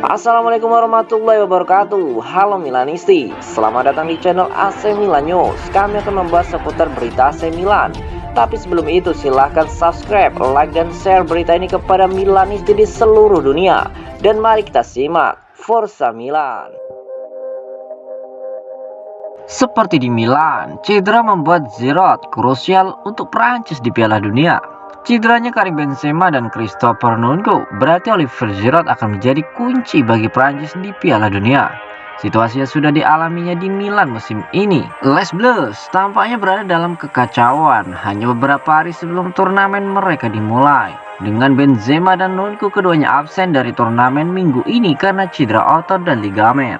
Assalamualaikum warahmatullahi wabarakatuh. Halo Milanisti, selamat datang di channel AC Milan News. Kami akan membahas seputar berita AC Milan. Tapi sebelum itu silahkan subscribe, like, dan share berita ini kepada Milanisti di seluruh dunia. Dan mari kita simak Forza Milan. Seperti di Milan, cedera membuat Giroud krusial untuk Prancis di Piala Dunia. Cederanya Karim Benzema dan Christopher Nkunku berarti Olivier Giroud akan menjadi kunci bagi Prancis di Piala Dunia. Situasi yang sudah dialaminya di Milan musim ini. Les Bleus tampaknya berada dalam kekacauan hanya beberapa hari sebelum turnamen mereka dimulai. Dengan Benzema dan Nkunku keduanya absen dari turnamen minggu ini karena cedera otot dan ligamen.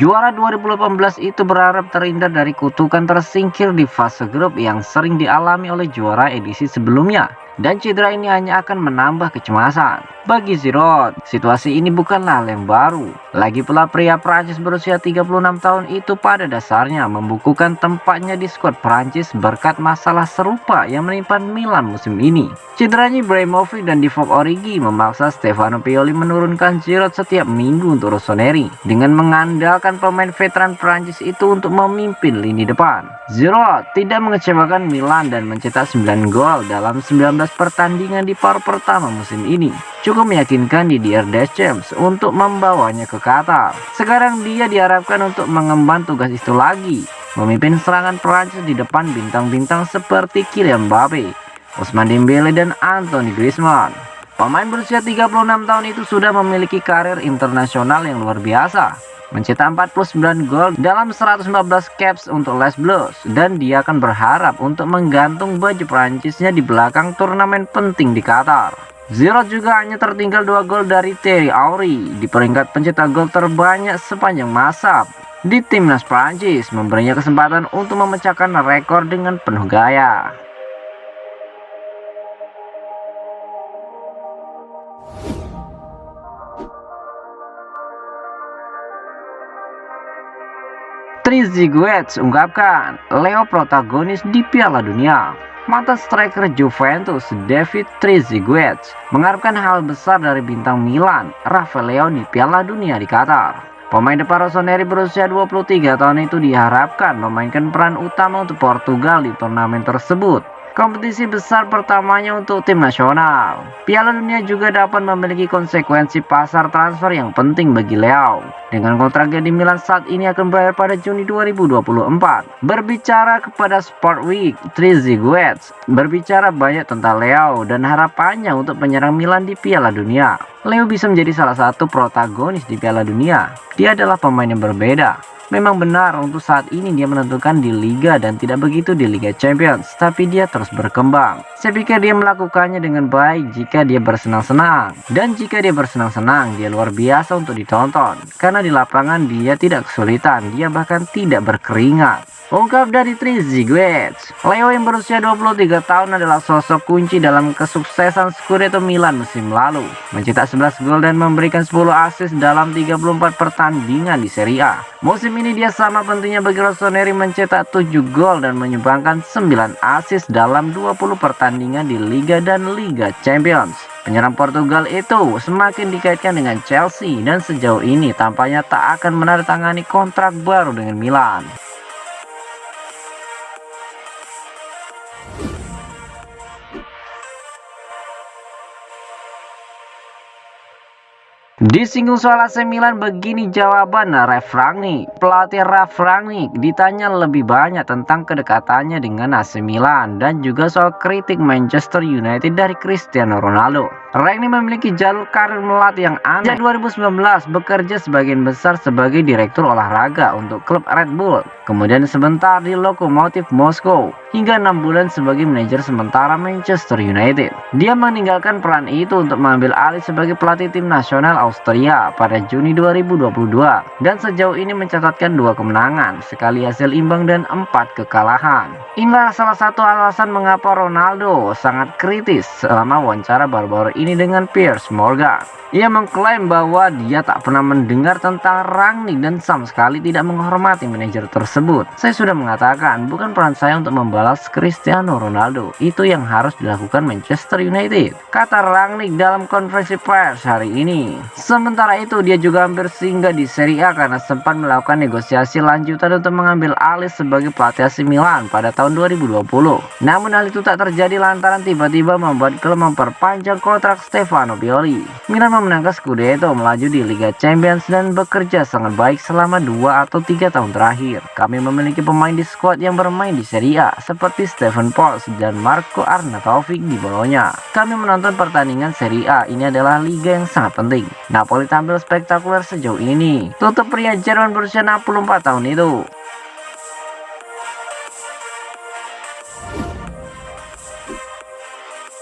Juara 2018 itu berharap terhindar dari kutukan tersingkir di fase grup yang sering dialami oleh juara edisi sebelumnya. Dan cedera ini hanya akan menambah kecemasan. Bagi Giroud, situasi ini bukanlah hal yang baru. Lagi pula pria Prancis berusia 36 tahun itu pada dasarnya membukukan tempatnya di skuad Prancis berkat masalah serupa yang menimpa Milan musim ini. Cederanya Ibrahimovic dan Divock Origi memaksa Stefano Pioli menurunkan Giroud setiap minggu untuk Rossoneri dengan mengandalkan pemain veteran Prancis itu untuk memimpin lini depan. Giroud tidak mengecewakan Milan dan mencetak 9 gol dalam 19 pertandingan di paruh pertama musim ini. Cukup meyakinkan Didier Deschamps untuk membawanya ke Qatar. Sekarang dia diharapkan untuk mengemban tugas itu lagi, memimpin serangan Prancis di depan bintang-bintang seperti Kylian Mbappe, Ousmane Dembele, dan Anthony Griezmann. Pemain berusia 36 tahun itu sudah memiliki karir internasional yang luar biasa, mencetak 49 gol dalam 114 caps untuk Les Bleus, dan dia akan berharap untuk menggantung baju Prancisnya di belakang turnamen penting di Qatar. Giroud juga hanya tertinggal 2 gol dari Thierry Henry di peringkat pencetak gol terbanyak sepanjang masa di timnas Prancis, memberinya kesempatan untuk memecahkan rekor dengan penuh gaya. Trezeguet ungkapkan Leo protagonis di Piala Dunia. Mantan striker Juventus David Trezeguet mengharapkan hal besar dari bintang Milan Rafael Leao di Piala Dunia di Qatar. Pemain depan Rossoneri berusia 23 tahun itu diharapkan memainkan peran utama untuk Portugal di turnamen tersebut, kompetisi besar pertamanya untuk tim nasional. Piala Dunia juga dapat memiliki konsekuensi pasar transfer yang penting bagi Leao. Dengan kontraknya di Milan saat ini akan berakhir pada Juni 2024. Berbicara kepada Sport Week, Trezeguet berbicara banyak tentang Leao dan harapannya untuk penyerang Milan di Piala Dunia. Leo bisa menjadi salah satu protagonis di Piala Dunia. Dia adalah pemain yang berbeda. Memang benar untuk saat ini dia menentukan di Liga dan tidak begitu di Liga Champions, tapi dia terus berkembang. Saya pikir dia melakukannya dengan baik jika dia bersenang-senang. Dan jika dia bersenang-senang, dia luar biasa untuk ditonton. Karena di lapangan dia tidak kesulitan, dia bahkan tidak berkeringat. Ungkap dari Trezeguet, Leo yang berusia 23 tahun adalah sosok kunci dalam kesuksesan Scudetto Milan musim lalu. Mencetak 11 gol dan memberikan 10 assist dalam 34 pertandingan di Serie A. Musim ini dia sama pentingnya bagi Rossoneri mencetak 7 gol dan menyumbangkan 9 assist dalam 20 pertandingan di Liga dan Liga Champions. Penyerang Portugal itu semakin dikaitkan dengan Chelsea dan sejauh ini tampaknya tak akan menandatangani kontrak baru dengan Milan. Disinggung soal AC Milan, begini jawaban Ralf Rangnick. Pelatih Ralf Rangnick ditanya lebih banyak tentang kedekatannya dengan AC Milan dan juga soal kritik Manchester United dari Cristiano Ronaldo. Rangnick memiliki jalur karir melatih yang aneh. Sejak 2019 bekerja sebagian besar sebagai direktur olahraga untuk klub Red Bull, kemudian sebentar di Lokomotiv Moskow, hingga 6 bulan sebagai manajer sementara Manchester United. Dia meninggalkan peran itu untuk mengambil alih sebagai pelatih tim nasional Austria pada Juni 2022 dan sejauh ini mencatatkan 2 kemenangan, sekali hasil imbang dan 4 kekalahan. Inilah salah satu alasan mengapa Ronaldo sangat kritis selama wawancara baru-baru ini dengan Piers Morgan. Ia mengklaim bahwa dia tak pernah mendengar tentang Rangnick dan sama sekali tidak menghormati manajer tersebut. Saya sudah mengatakan, bukan peran saya untuk membahas membalas Cristiano Ronaldo. Itu yang harus dilakukan Manchester United, kata Rangnick dalam konferensi pers hari ini. Sementara itu dia juga hampir singgah di Serie A karena sempat melakukan negosiasi lanjutan untuk mengambil alih sebagai pelatih AC Milan pada tahun 2020. Namun hal itu tak terjadi lantaran tiba-tiba membuat klub memperpanjang kontrak Stefano Pioli. Milan memenangkan Scudetto, melaju di Liga Champions dan bekerja sangat baik selama 2 atau 3 tahun terakhir. Kami memiliki pemain di skuad yang bermain di Serie A seperti Stefan Pols dan Marco Arnautovic di Bologna. Kami menonton pertandingan Serie A, ini adalah liga yang sangat penting. Napoli tampil spektakuler sejauh ini, tutup pria Jerman berusia 64 tahun itu.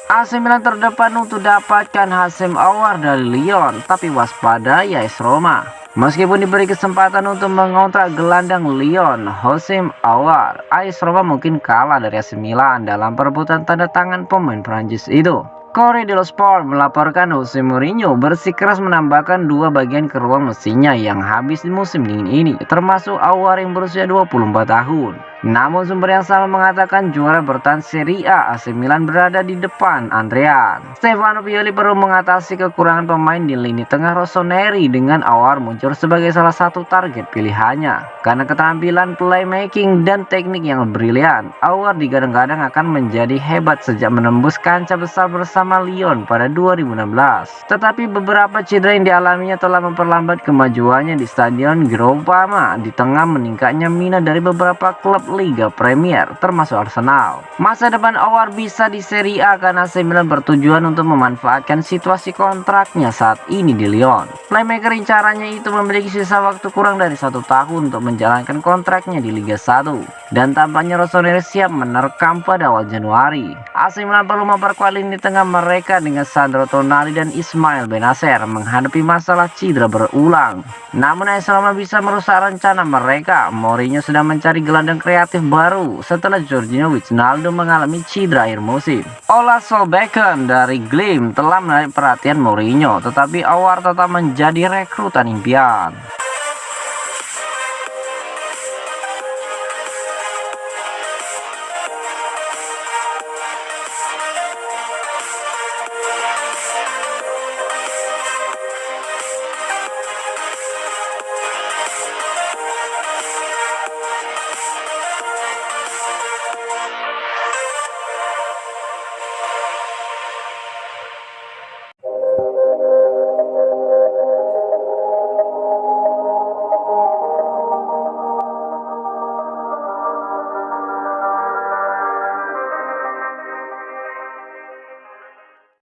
AC Milan terdepan untuk dapatkan Hacem Aouar dari Lyon, tapi waspada AS Roma. Meskipun diberi kesempatan untuk mengontrak gelandang Lyon, Hacem Aouar, AS Roma mungkin kalah dari AC Milan dalam perebutan tanda tangan pemain Prancis itu. Corriere dello Sport melaporkan Jose Mourinho bersikeras menambahkan 2 bagian ke ruang mesinnya yang habis di musim dingin ini, termasuk Aouar yang berusia 24 tahun. Namun sumber yang sama mengatakan juara bertahan Serie A AC Milan berada di depan antrean. Stefano Pioli perlu mengatasi kekurangan pemain di lini tengah Rossoneri dengan Aouar muncul sebagai salah satu target pilihannya. Karena keterampilan playmaking dan teknik yang brilian, Aouar digadang-gadang akan menjadi hebat sejak menembus kancah besar bersama Lyon pada 2016. Tetapi beberapa cedera yang dialaminya telah memperlambat kemajuannya di Stadion Groupama di tengah meningkatnya minat dari beberapa klub Liga Premier termasuk Arsenal. Masa depan Aouar bisa di Serie A karena AC Milan bertujuan untuk memanfaatkan situasi kontraknya saat ini di Lyon. Playmaker rencananya itu memiliki sisa waktu kurang dari 1 tahun untuk menjalankan kontraknya di Liga 1 dan tampaknya Rossoneri siap menerkam pada awal Januari. AC Milan perlu memperkuat lini tengah mereka dengan Sandro Tonali dan Ismail Benacer menghadapi masalah cedera berulang. Namun AS Roma bisa merusak rencana mereka. Mourinho sedang mencari gelandang kreatif baru setelah Jorginho Wijnaldum mengalami cedera akhir musim. Ola Solbakken dari Gleam telah menarik perhatian Mourinho, tetapi Aouar tetap menjadi rekrutan impian.